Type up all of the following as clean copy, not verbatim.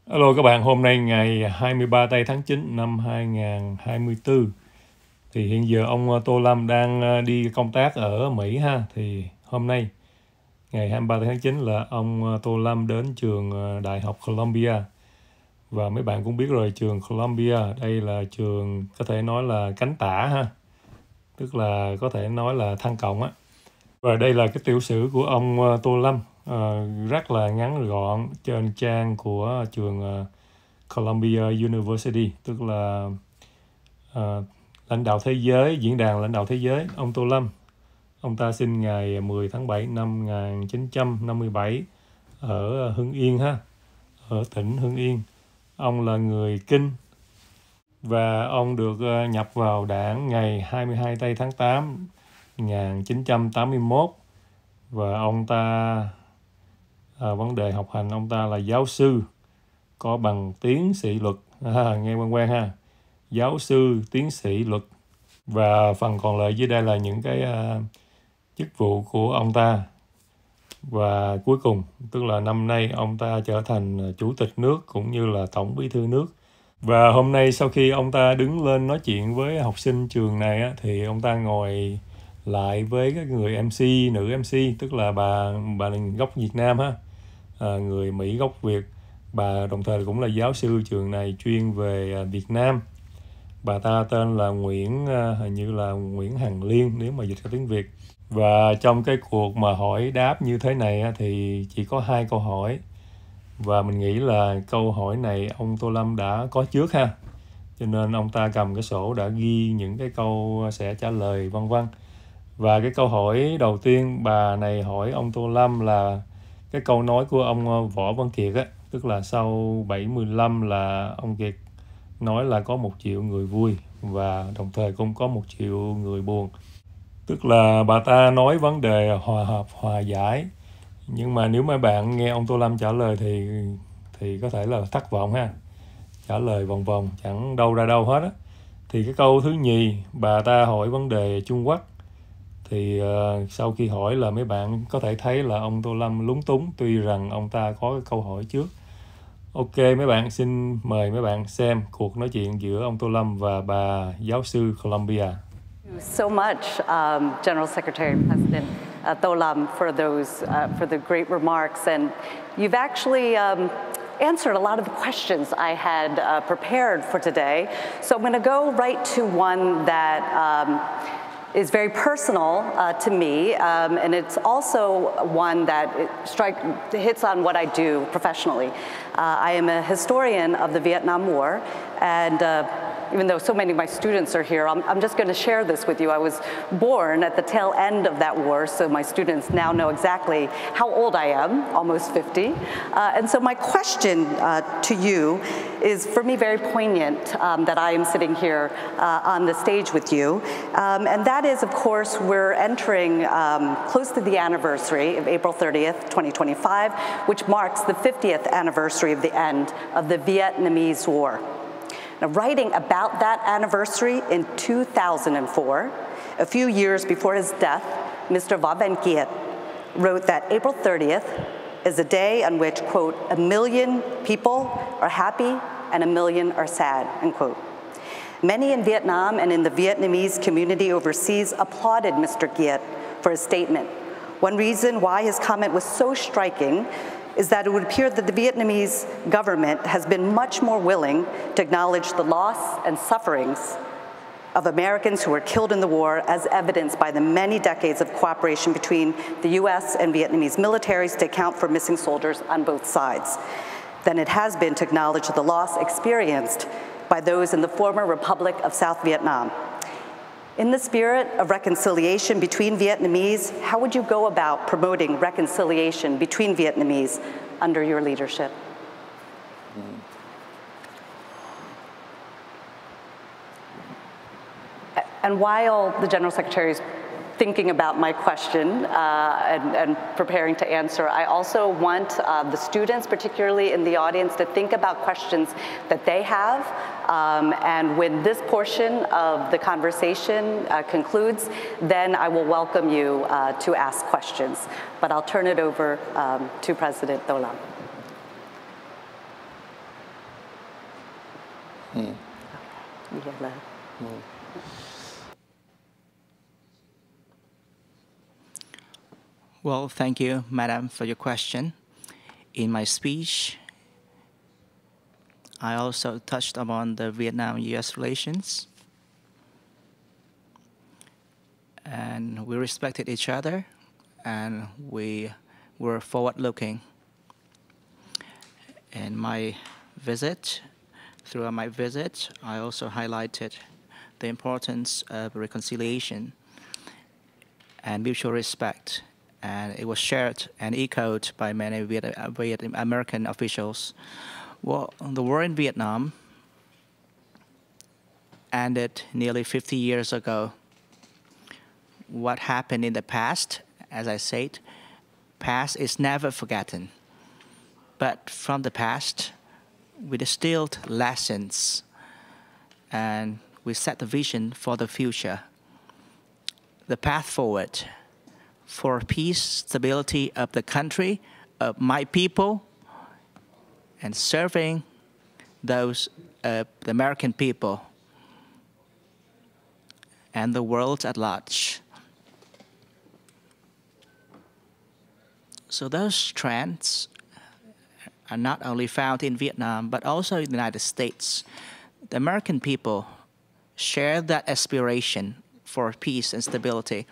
Hello các bạn, hôm nay ngày 23 tây tháng 9 năm 2024 thì hiện giờ ông Tô Lâm đang đi công tác ở Mỹ ha. Thì hôm nay ngày 23 tháng 9 là ông Tô Lâm đến trường Đại học Columbia. Và mấy bạn cũng biết rồi, trường Columbia đây là trường có thể nói là cánh tả ha, tức là có thể nói là thăng cộng á. Và đây là cái tiểu sử của ông Tô Lâm, rất là ngắn gọn trên trang của trường Columbia University, tức là Lãnh Đạo Thế Giới, Diễn đàn Lãnh Đạo Thế Giới. Ông Tô Lâm, ông ta sinh ngày 10 tháng 7 năm 1957 ở Hưng Yên ha, ở tỉnh Hưng Yên. Ông là người Kinh và ông được nhập vào đảng ngày 22 tây tháng 8 1981. Và ông ta vấn đề học hành, ông ta là giáo sư, có bằng tiến sĩ luật, nghe quen quen ha, giáo sư tiến sĩ luật. Và phần còn lại dưới đây là những cái chức vụ của ông ta. Và cuối cùng, tức là năm nay ông ta trở thành chủ tịch nước cũng như là tổng bí thư nước. Và hôm nay sau khi ông ta đứng lên nói chuyện với học sinh trường này á, thì ông ta ngồi lại với các người MC, nữ MC, tức là bà gốc Việt Nam ha, người Mỹ gốc Việt. Bà đồng thời cũng là giáo sư trường này chuyên về Việt Nam. Bà ta tên là hình như là Nguyễn Hằng Liên nếu mà dịch ra tiếng Việt. Và trong cái cuộc mà hỏi đáp như thế này thì chỉ có 2 câu hỏi. Và mình nghĩ là câu hỏi này ông Tô Lâm đã có trước ha. Cho nên ông ta cầm cái sổ đã ghi những cái câu sẽ trả lời vân vân. Và cái câu hỏi đầu tiên bà này hỏi ông Tô Lâm là cái câu nói của ông Võ Văn Kiệt á, tức là sau 7/15 là ông Kiệt nói là có 1 triệu người vui và đồng thời cũng có 1 triệu người buồn. Tức là bà ta nói vấn đề hòa hợp, hòa giải. Nhưng mà nếu mà bạn nghe ông Tô Lâm trả lời thì có thể là thất vọng ha. Trả lời vòng vòng chẳng đâu ra đâu hết á. Thì cái câu thứ nhì bà ta hỏi vấn đề Trung Quốc. Thì sau khi hỏi là mấy bạn có thể thấy là ông Tô Lâm lúng túng, tuy rằng ông ta có cái câu hỏi trước. Ok mấy bạn, xin mời mấy bạn xem cuộc nói chuyện giữa ông Tô Lâm và bà giáo sư Columbia. So much, General Secretary and President Tô Lâm, for the great remarks, and you've actually answered a lot of the questions I had prepared for today. So I'm going to go right to one that is very personal to me, and it's also one that hits on what I do professionally. I am a historian of the Vietnam War, and even though so many of my students are here, I'm just going to share this with you. I was born at the tail end of that war, so my students now know exactly how old I am, almost 50. And so my question to you is, for me, very poignant that I am sitting here on the stage with you. And that is, of course, we're entering close to the anniversary of April 30th, 2025, which marks the 50th anniversary of the end of the Vietnamese War. Now, writing about that anniversary in 2004, a few years before his death, Mr. Võ Văn Kiệt wrote that April 30th is a day on which, quote, 1 million people are happy and 1 million are sad, end quote. Many in Vietnam and in the Vietnamese community overseas applauded Mr. Kiệt for his statement. One reason why his comment was so striking is that it would appear that the Vietnamese government has been much more willing to acknowledge the loss and sufferings of Americans who were killed in the war, as evidenced by the many decades of cooperation between the US and Vietnamese militaries to account for missing soldiers on both sides, than it has been to acknowledge the loss experienced by those in the former Republic of South Vietnam. In the spirit of reconciliation between Vietnamese, how would you go about promoting reconciliation between Vietnamese under your leadership? And while the General Secretary is thinking about my question and preparing to answer, I also want the students, particularly in the audience, to think about questions that they have. And when this portion of the conversation concludes, then I will welcome you to ask questions. But I'll turn it over to President Tô Lâm. Well, thank you, Madam, for your question. In my speech, I also touched upon the Vietnam-US relations. And we respected each other, and we were forward-looking. In my visit, throughout my visit, I also highlighted the importance of reconciliation and mutual respect. And it was shared and echoed by many American officials. Well, the war in Vietnam ended nearly 50 years ago. What happened in the past, as I said, past is never forgotten. But from the past, we distilled lessons and we set the vision for the future, the path forward for peace, stability of the country, of my people, and serving those the American people and the world at large. So those trends are not only found in Vietnam, but also in the United States. The American people share that aspiration for peace and stability.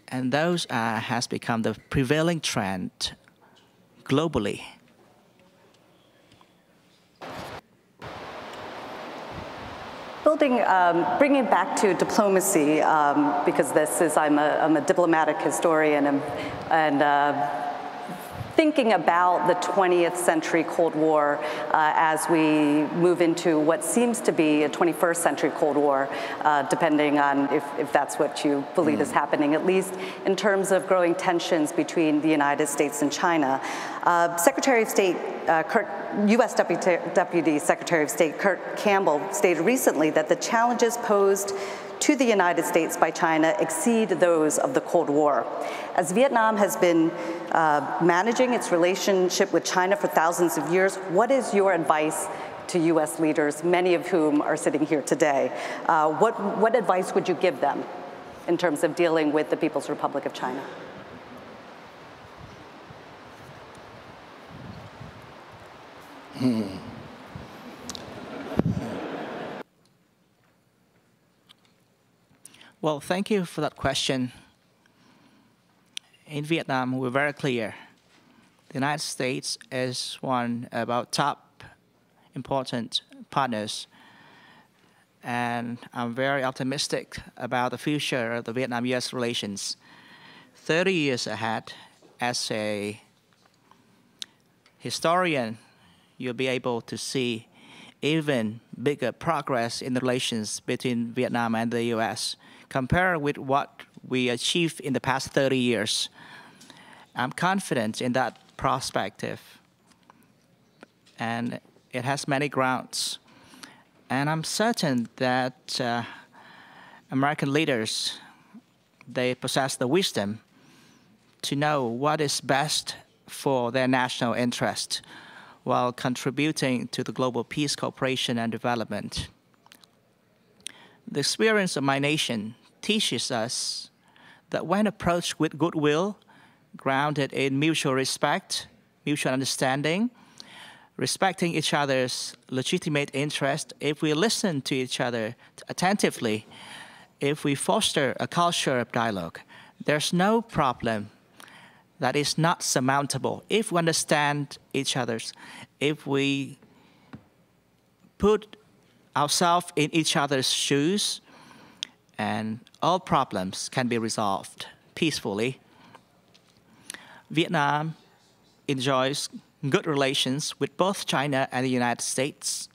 And those has become the prevailing trend globally. Bringing it back to diplomacy, because I'm a diplomatic historian, and thinking about the 20th century Cold War as we move into what seems to be a 21st century Cold War, depending on if that's what you believe is happening, at least in terms of growing tensions between the United States and China. Secretary of State U.S. Deputy Secretary of State Kurt Campbell stated recently that the challenges posed to the United States by China exceed those of the Cold War. As Vietnam has been managing its relationship with China for thousands of years, what is your advice to U.S. leaders, many of whom are sitting here today? What advice would you give them in terms of dealing with the People's Republic of China? Well, thank you for that question. In Vietnam, we're very clear. The United States is one of our top important partners. And I'm very optimistic about the future of the Vietnam-US relations. 30 years ahead, as a historian, you'll be able to see even bigger progress in the relations between Vietnam and the US, compared with what we achieved in the past 30 years. I'm confident in that perspective, and it has many grounds. And I'm certain that American leaders, they possess the wisdom to know what is best for their national interest while contributing to the global peace, cooperation, and development. The experience of my nation teaches us that when approached with goodwill, grounded in mutual respect, mutual understanding, respecting each other's legitimate interest, if we listen to each other attentively, if we foster a culture of dialogue, there's no problem that is not surmountable. If we understand each other's, if we put ourselves in each other's shoes, and all problems can be resolved peacefully. Vietnam enjoys good relations with both China and the United States.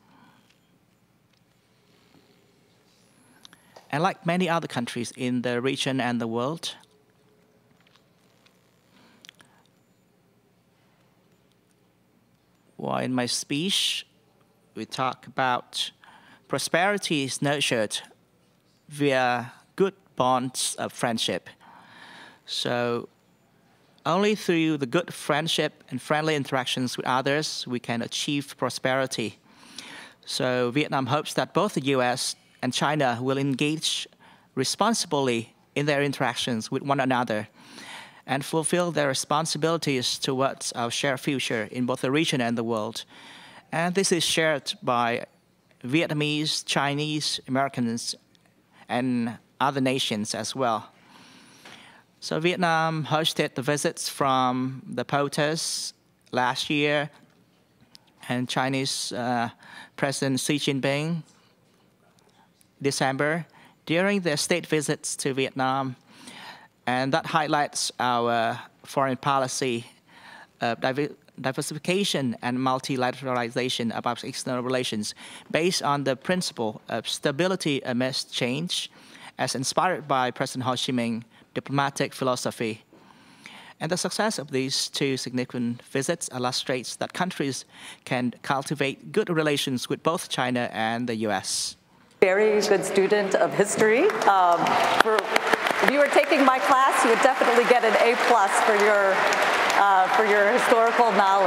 And like many other countries in the region and the world, well, in my speech, we talk about prosperity is nurtured via good bonds of friendship. So only through the good friendship and friendly interactions with others we can achieve prosperity. So Vietnam hopes that both the U.S. and China will engage responsibly in their interactions with one another and fulfill their responsibilities towards our shared future in both the region and the world. And this is shared by Vietnamese, Chinese, Americans, and other nations as well. So Vietnam hosted the visits from the POTUS last year and Chinese President Xi Jinping December during their state visits to Vietnam. And that highlights our foreign policy of diversification and multilateralization of our external relations based on the principle of stability amidst change as inspired by President Ho Chi Minh diplomatic philosophy. And the success of these two significant visits illustrates that countries can cultivate good relations with both China and the U.S. Very good student of history. If you were taking my class, you would definitely get an A+ for your historical knowledge.